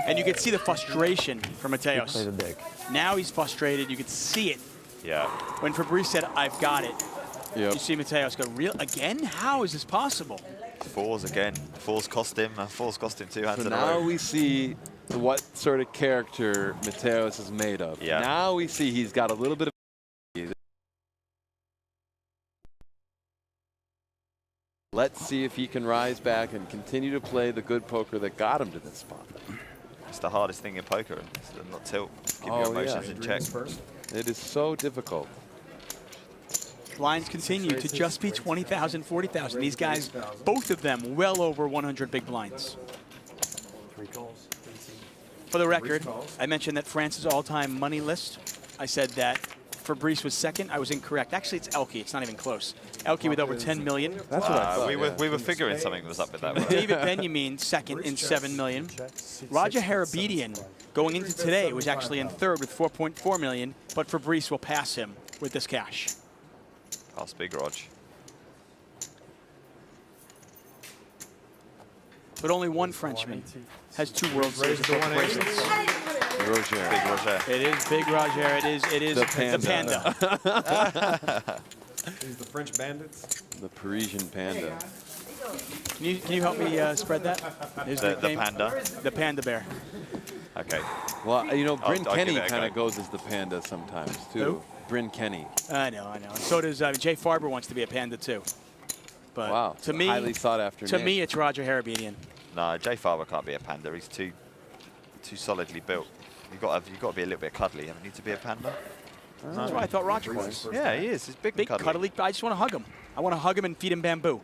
And you can see the frustration from Play the Mateos. deck. Now he's frustrated. You can see it. Yeah. When Fabrice said, I've got it, Yep. you see Mateos go, real again? How is this possible? Fours again. Fours cost him. Fours cost him 2 hands So in a now row. we see what sort of character Mateos is made of. Yeah. Now we see he's got a little bit of. Let's see if he can rise back and continue to play the good poker that got him to this spot. It's the hardest thing in poker. It's to not tilt. Keep your Oh, emotions yeah. in check. It is so difficult. Lines continue to just be 20,000, 40,000. These guys, both of them, well over 100 big blinds. 3 calls. 18. For the record, I mentioned that France's all-time money list. I said that Fabrice was second. I was incorrect. Actually, it's Elke. It's not even close. Elke with over 10 million. That's what I thought. we were figuring something was up with that one. David Benjamin second in 7 million. Roger Harabedian going into today was actually in third with 4.4 million, but Fabrice will pass him with this cash. Pass Big Rog. But only one Frenchman has 2 World Series of Poker bracelets. Roger. Big Roger. It is Big Roger. It is The the panda. panda. These the French bandits. The Parisian panda. Can you help me spread that? His The nickname? panda. The panda bear. Okay. Well, you know, Bryn I'll Kenny give it a kind go. of goes as the panda sometimes, too. Who? Bryn Kenny. I know. And so does Jay Farber wants to be a panda too. But Wow. to me, highly sought after to name. me, it's Roger Harabedian. No, Jay Farber can't be a panda. He's too solidly built. You've got to be a little bit cuddly. You need to be a panda. That's what I thought Roger was. Yeah, he is. He's big, Big, and cuddly. cuddly. I just want to hug him. I want to hug him and feed him bamboo.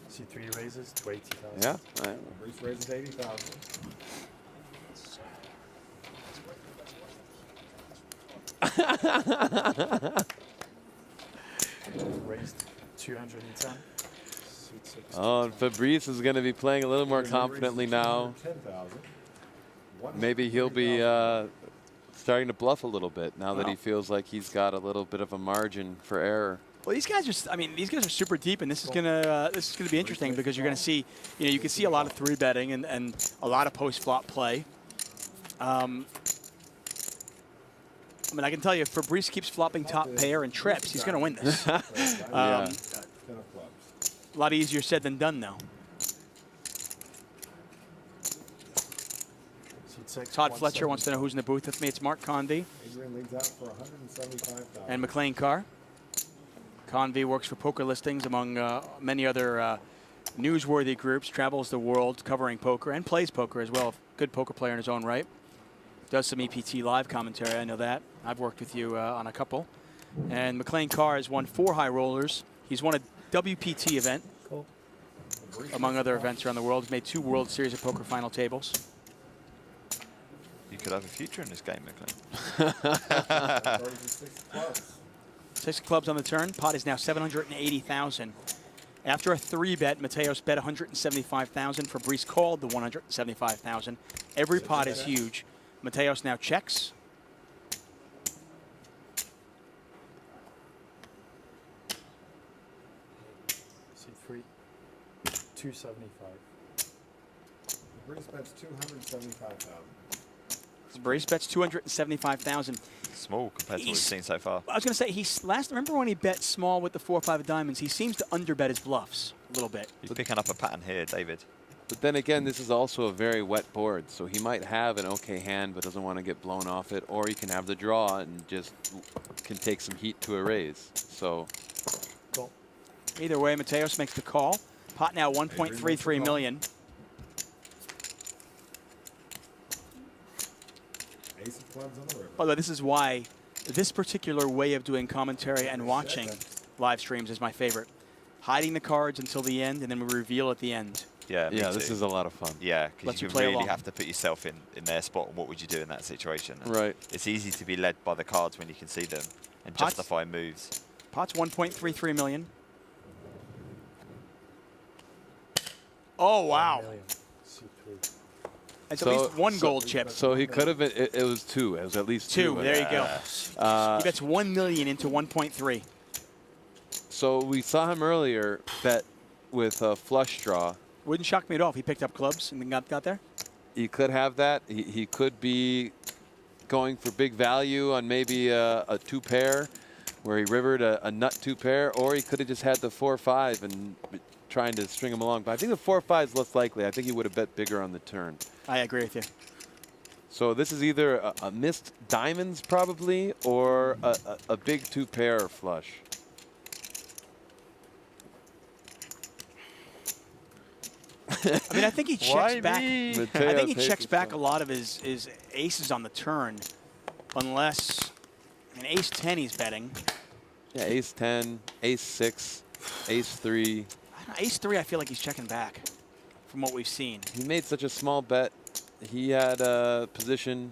See 3 raises to 80,000. Yeah. Fabrice raises 80,000. Raised 210. Suit 6. Oh, and Fabrice is going to be playing a little more confidently now. 10,000. Maybe he'll be starting to bluff a little bit now that he feels like he's got a little bit of a margin for error. Well, these guys are, I mean, these guys are super deep, and this is gonna be interesting because you're gonna see, you know, you can see a lot of 3-betting and a lot of post-flop play. I mean, I can tell you, if Fabrice keeps flopping top pair and trips, he's gonna win this. A lot easier said than done, though. Suit 6. Todd Fletcher wants to know who's in the booth with me. It's Mark Convey Adrian leads out for 175,000. and McLean Carr. Convey works for Poker Listings, among many other newsworthy groups, travels the world covering poker and plays poker as well. Good poker player in his own right. Does some EPT live commentary, I know that. I've worked with you on a couple. And McLean Carr has won 4 high rollers. He's won a WPT event, Cool. among other events around the world. He's made 2 World Series of Poker final tables. You could have a future in this game, McLean. 6 clubs on the turn. Pot is now 780,000. After a 3-bet, Mateos bet 175,000. Fabrice called the 175,000. Every pot is huge. Mateos now checks. Suit 3. 275. Fabrice bets 275,000. Fabrice bets 275,000. Small compared to what we've seen so far. I was going to say, remember when he bet small with the 4 or 5 of diamonds? He seems to underbet his bluffs a little bit. He's picking up a pattern here, David. But then again, this is also a very wet board, so he might have an okay hand but doesn't want to get blown off it, or he can have the draw and just can take some heat to a raise. So Cool. Either way, Mateos makes the call. Pot now 1.33 million. Ace of clubs on the river. Although this is why this particular way of doing commentary and watching live streams is my favorite. Hiding the cards until the end, and then we reveal at the end. Yeah, me this too. is a lot of fun. Yeah, Lets because you you play really along. have to put yourself in their spot. And what would you do in that situation? And Right. It's easy to be led by the cards when you can see them and Pots- justify moves. Pot's 1.33 million. Oh, wow. 1 million. Suit 3. It's at least 1 gold chip. So he could have been, it was 2. It was at least 2. 2, there you go. He bets 1 million into 1.3. So we saw him earlier bet with a flush draw. Wouldn't shock me at all if he picked up clubs and then got there. He could have that. He could be going for big value on maybe a 2-pair where he rivered a nut 2-pair, or he could have just had the 4-5 and trying to string him along. But I think the 4-5 is less likely. I think he would have bet bigger on the turn. I agree with you. So this is either a missed diamonds probably, or a big 2-pair flush. I mean, I think he checks back. I Mateos think he hates checks this back a one. lot of his aces on the turn, unless, I mean, ace 10 he's betting. Yeah, ace 10, ace 6, ace 3. I don't know, ace 3, I feel like he's checking back from what we've seen. He made such a small bet. He had a position.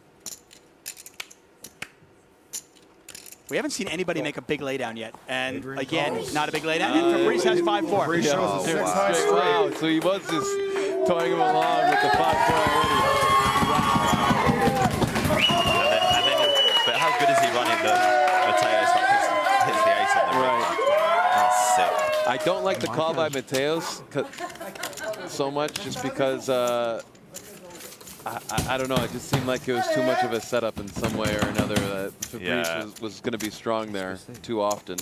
We haven't seen anybody make a big laydown yet. And Adrian again, calls. not a big laydown. And Fabrice has 5-4. Fabrice shows a Yeah. 6 high straight. Wow, so he was just toying him along with the 5-4 already. But how good is he running that Mateos hits the ace on the Right. That's sick. I don't like the call by Mateos so much just because I don't know. It just seemed like it was too much of a setup in some way or another. That Fabrice was going to be strong there too often.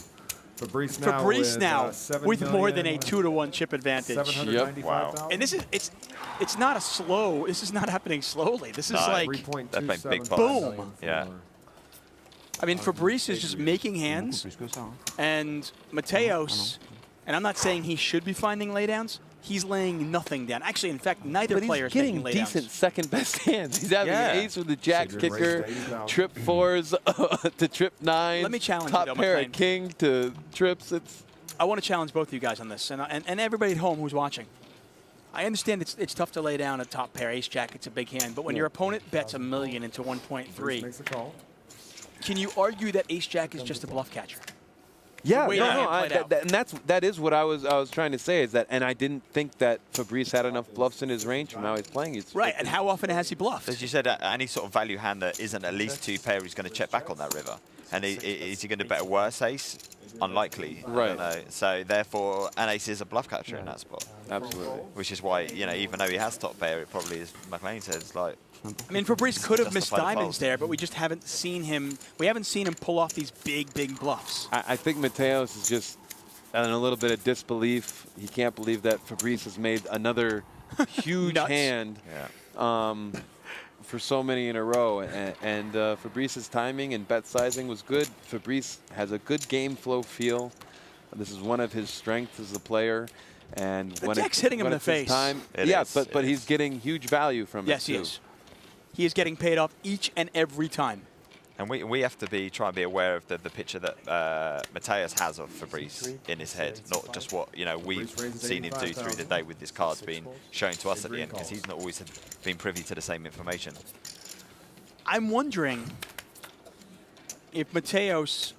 Fabrice Fabrice now with more than a 7,000,000. 2-to-1 chip advantage. 795,000. And this is it's not a slow. This is not happening slowly. This is like 3.27 big boom. million Yeah. for- I mean, Fabrice is just making hands, and Mateos, and I'm not saying he should be finding laydowns. he's laying nothing down. Actually, in fact, neither player is getting making laydowns. decent second best hands. He's having Yeah. an ace with the jack Adrian kicker, raised to 80,000. trip 4s to trip 9s. Let me challenge top you, though, pair McLean. of king to trips. It's I want to challenge both of you guys on this, and everybody at home who's watching. I understand it's tough to lay down a top pair, ace jack, it's a big hand, but when your opponent bets $1 million into Bruce 1.3, makes a call. can you argue that ace jack is just a bluff catcher? yeah, way no, that no, it played out. and that is what I was trying to say is that, and I didn't think that Fabrice had enough bluffs in his range from how he's playing. Right, and how often has he bluffed? As you said, any sort of value hand that isn't at least 2 pair, he's going to check back on that river. And is he going to bet a worse ace? Unlikely. Right. I don't know. So therefore, an ace is a bluff catcher in that spot. Absolutely. Which is why, you know, even though he has top pair, it probably, as McLean says, like, I mean, Fabrice could have missed Justify the diamonds fold. there, but we just haven't seen him. We haven't seen him pull off these big bluffs. I think Mateos is just in a little bit of disbelief. He can't believe that Fabrice has made another huge Nuts. hand for so many in a row. And Fabrice's timing and bet sizing was good. Fabrice has a good game flow feel. This is one of his strengths as a player. And The when deck's hitting him in when the it's his face. time, It yeah, is, but it he's is. getting huge value from Yes, it he too. is. He is getting paid off each and every time. and we have to try and be aware of the picture that Mateus has of Fabrice in his head, not just what, you know, we've seen him do through the day with his cards being shown to us at the end, because he's not always been privy to the same information. I'm wondering if Mateos.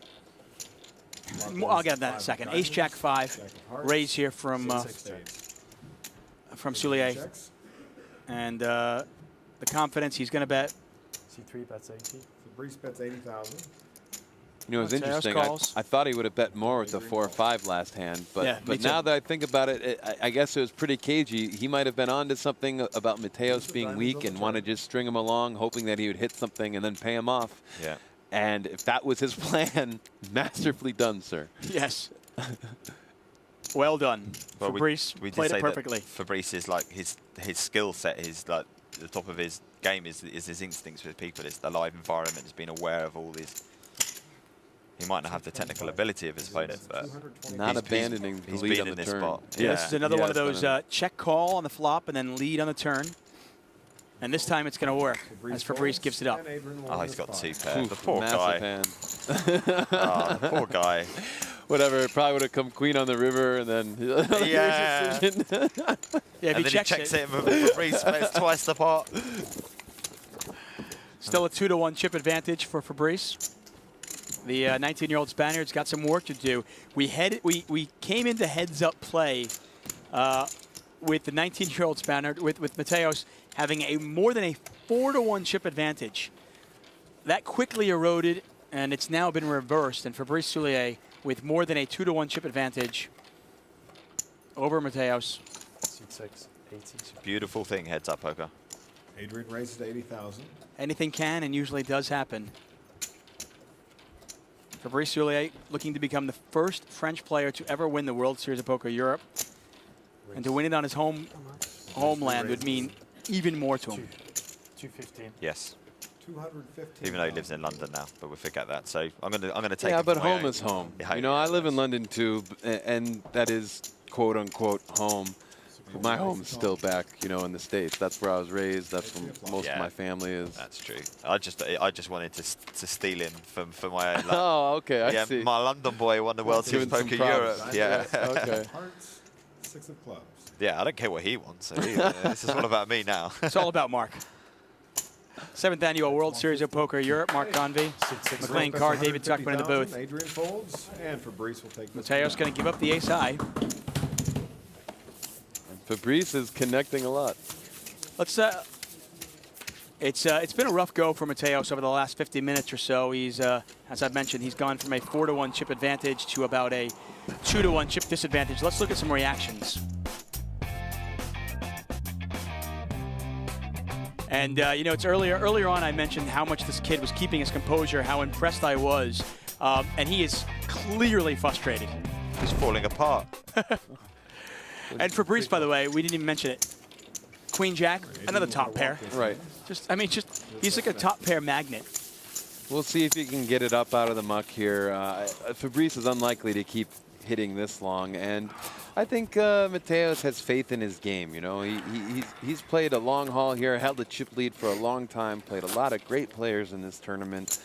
I'll get that in a second. Ace Jack 5, raise here from Soulier, Checks. and the confidence he's going to bet. C3 bets 80. Fabrice bets 80,000. You know, it's Mateos interesting. calls. I thought he would have bet more with the 4 or 5 last hand, but Yeah, me too. now that I think about it, I guess it was pretty cagey. He might have been onto something about Mateos being weak and want to just string him along, hoping that he would hit something and then pay him off. Yeah. And if that was his plan, masterfully done, sir. Yes. Well done. Well, Fabrice we did played say it that perfectly. Fabrice is like his skill set, his like the top of his game is his instincts with people. It's the live environment. He's been aware of all these. He might not have the technical ability of his opponent, but Not he's abandoning the he's lead been on in the this turn. spot. Yeah, this is another Yeah, one of it's those check call on the flop and then lead on the turn. And this time it's going to work as Fabrice gives it up. Oh, he's got 2 pair. Oof, The poor massive guy. hand. Oh, the poor guy. Whatever, it probably would have come queen on the river and then Yeah. Yeah, if And he then he checks checks it, it, and Fabrice bets twice the pot. still a 2-1 chip advantage for Fabrice. The 19-year-old Spaniard's got some work to do. We came into heads-up play with the 19-year-old Spaniard, with Mateos having a more than a 4-1 chip advantage. That quickly eroded, and it's now been reversed. And Fabrice Soulier with more than a 2-1 chip advantage over Mateos. C6, 80. Beautiful thing, heads up poker. Adrian raises to 80,000. Anything can and usually does happen. Fabrice Soulier looking to become the first French player to ever win the World Series of Poker Europe. And to win it on his homeland would mean even more to him. 215. Yes. 215. Even though he lives in London now, but we'll forget that. So I'm gonna take. Yeah, him but for my home own. is home. Yeah, You know, I live in London too, and that is quote unquote home. But my home's still back, you know, in the States. That's where I was raised. That's where most of Yeah. my family is. That's true. I just wanted to steal him for my own. Like, Oh, okay, I yeah, see. my London boy won the World Series of Giving some Poker props. Europe. Yeah. Okay. Hearts, 6 of clubs. Yeah, I don't care what he wants. This is all about me now. It's all about Mark. 7th annual World Series of Poker Europe. Mark Convey, 6-6. McLean Carr, David Tuckman in the booth. Adrian folds, and Fabrice will take this. Mateos going to give up the ace high. Fabrice is connecting a lot. Let's. It's been a rough go for Mateos over the last 50 minutes or so. He's, as I've mentioned, he's gone from a 4-1 chip advantage to about a 2-1 chip disadvantage. Let's look at some reactions. And you know, it's earlier on I mentioned how much this kid was keeping his composure, how impressed I was, and he is clearly frustrated. He's falling apart. And Fabrice, by the way, we didn't even mention it. Queen Jack, another top pair. Right. Just he's like a top pair magnet. We'll see if he can get it up out of the muck here. Fabrice is unlikely to keep hitting this long. And I think Mateos has faith in his game. You know, he's played a long haul here, held the chip lead for a long time, played a lot of great players in this tournament.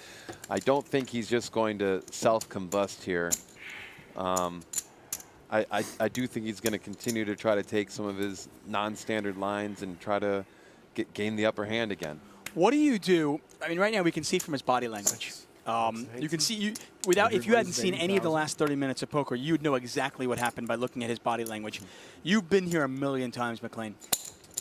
I don't think he's just going to self-combust here. I do think he's going to continue to try to take some of his non-standard lines and try to gain the upper hand again. What do you do? I mean, right now we can see from his body language. You can see, if you hadn't seen any of the last 30 minutes of poker, you'd know exactly what happened by looking at his body language. You've been here a million times, McLean.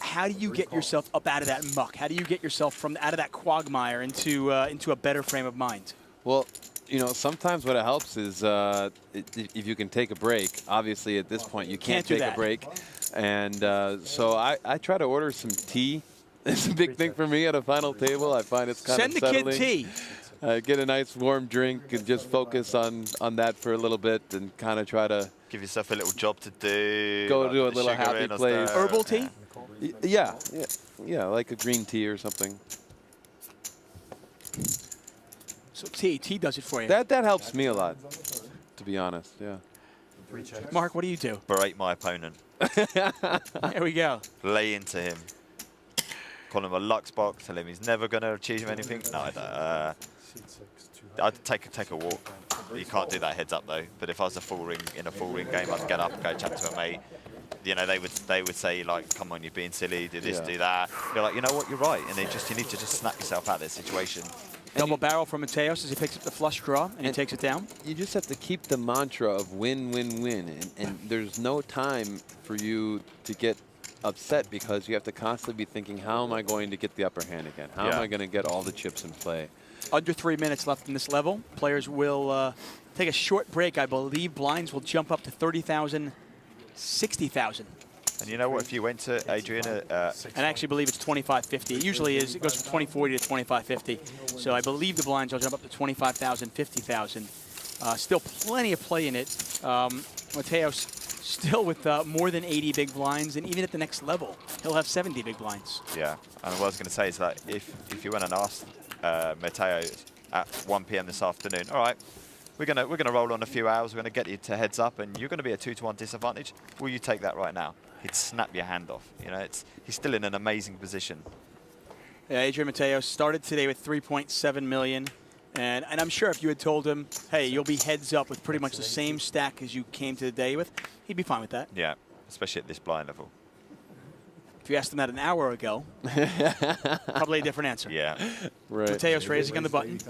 How do you get yourself up out of that muck? How do you get yourself out of that quagmire into a better frame of mind? Well, you know, sometimes what it helps is if you can take a break. Obviously, at this point, you can't take a break. And so I try to order some tea. It's a big thing for me at a final table. I find it's kind of settling. Send the kid tea. Get a nice warm drink and just focus on that for a little bit and kind of try to give yourself a little job to do. Go to a little happy place. Herbal tea? Yeah, like a green tea or something. So tea does it for you. That helps me a lot, to be honest. Yeah. Mark, what do you do? Berate my opponent. There we go. Lay into him. Call him a Lux box. Tell him he's never going to achieve anything. No, I don't. I'd take a walk. You can't do that heads up though. But if I was in a full ring game, I'd get up and go chat to a mate. You know, they would say like, "Come on, you're being silly. Do this, do that." You're like, you know what? You're right. And you need to just snap yourself out of this situation. Double barrel from Mateos as he picks up the flush draw and he takes it down. You just have to keep the mantra of win, win, win. And there's no time for you to get upset because you have to constantly be thinking, how am I going to get the upper hand again? How am I going to get all the chips in play? Under 3 minutes left in this level. Players will take a short break. I believe blinds will jump up to 30,000, 60,000. And you know what? If you went to Adrian, and I actually believe it's 25.50. It usually is. It goes from 20.40 to 25.50. So I believe the blinds will jump up to 25,000, 50,000. Still plenty of play in it. Mateos still with more than 80 big blinds, and even at the next level, he'll have 70 big blinds. Yeah, and what I was going to say is that if you went and asked Mateos at 1 p.m. this afternoon, all right, we're gonna roll on a few hours, we're gonna get you to heads up, and you're gonna be a 2-to-1 disadvantage. Will you take that right now? He'd snap your hand off. You know, he's still in an amazing position. Yeah, Adrian Mateos started today with 3.7 million. And I'm sure if you had told him, hey, you'll be heads up with pretty much the same stack as you came to the day with, he'd be fine with that. Yeah, especially at this blind level. If you asked him that an hour ago, probably a different answer. Yeah. Right. Mateos raising on the button.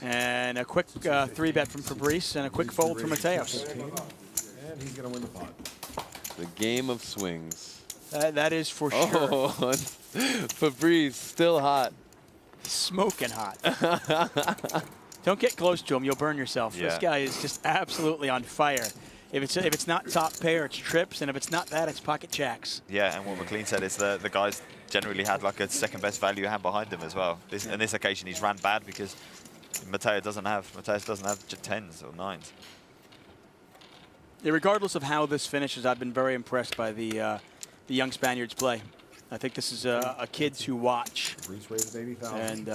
And a quick 3-bet from Fabrice and a quick fold from Mateos. And he's going to win the pot. The game of swings. That is for sure. Fabrice, still hot. Smoking hot. Don't get close to him. You'll burn yourself. Yeah. This guy is just absolutely on fire. If it's not top pair, it's trips, and if it's not that, it's pocket jacks. Yeah, and what McLean said is the guys generally had like a second best value hand behind him as well. On this occasion, he's ran bad because Mateos doesn't have tens or nines. Yeah, regardless of how this finishes, I've been very impressed by the young Spaniards play. I think this is a kid to watch and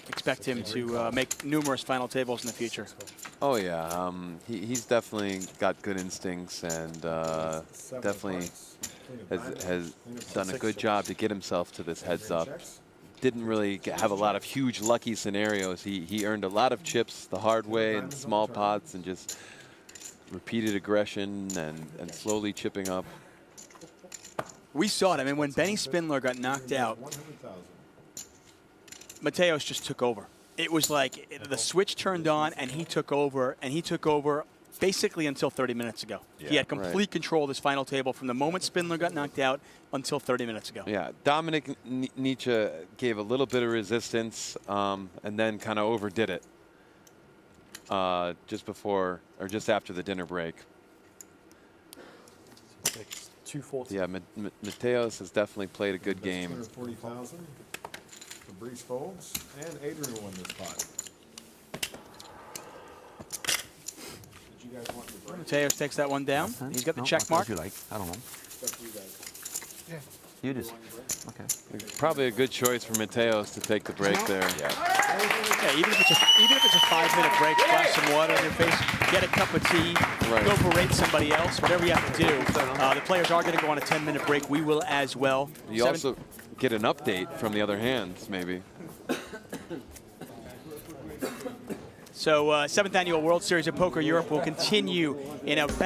expect him to make numerous final tables in the future. Oh, yeah. He's definitely got good instincts and definitely has done a good job to get himself to this heads up. Didn't really have a lot of huge lucky scenarios. He earned a lot of chips the hard way in small pots and just repeated aggression and slowly chipping up. We saw it. I mean, when Benny Spindler got knocked out, Mateos just took over. It was like the switch turned on, and he took over, basically until 30 minutes ago. Yeah, he had complete control of this final table from the moment Spindler got knocked out until 30 minutes ago. Yeah, Dominic Nietzsche gave a little bit of resistance and then kind of overdid it just before or just after the dinner break. 240. Yeah, Mateos has definitely played a good game. 240,000. Fabrice folds, and Adrian will win this pot. Did you guys want to break? Mateos takes that one down. He's got the check mark. If you like, I don't know. It's up to you guys. Yeah. You just, okay. Probably a good choice for Mateos to take the break there. Yeah. Yeah, even if it's a 5-minute break, splash some water on your face, get a cup of tea, go berate somebody else, whatever you have to do. The players are going to go on a 10-minute break. We will as well. You also get an update from the other hands, maybe. So 7th Annual World Series of Poker Europe will continue in about